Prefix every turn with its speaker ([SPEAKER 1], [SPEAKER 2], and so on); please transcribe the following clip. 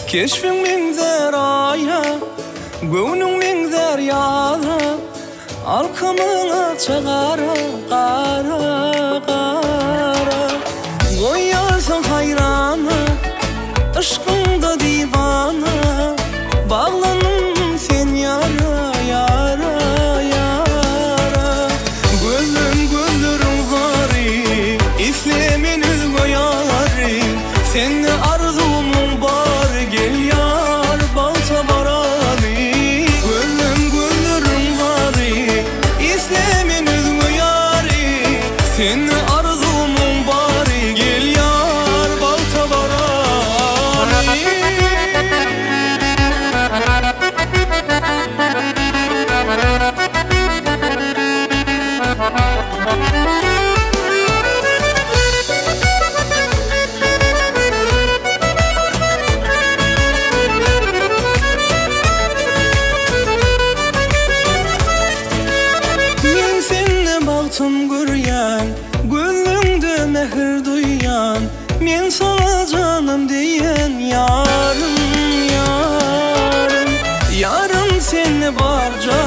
[SPEAKER 1] Keşfin min deraya, gönlün min deryada, arkamına çağara, kara, kara. Koyarsın hayrana, aşkında divana, bağlanın sen yara, yara, yara. Gönlüm gönlürüm gari, isleminiz koyari, seni arzumun var, gel yar balta barani. Gönlüm gönlürüm gari, isleminiz koyari, seni arzumun var, gel yar balta barani. Men seni baktım güryan, gönlümde mehir duyan, men sana canım diyen yarım, yarım. Yarım seni barca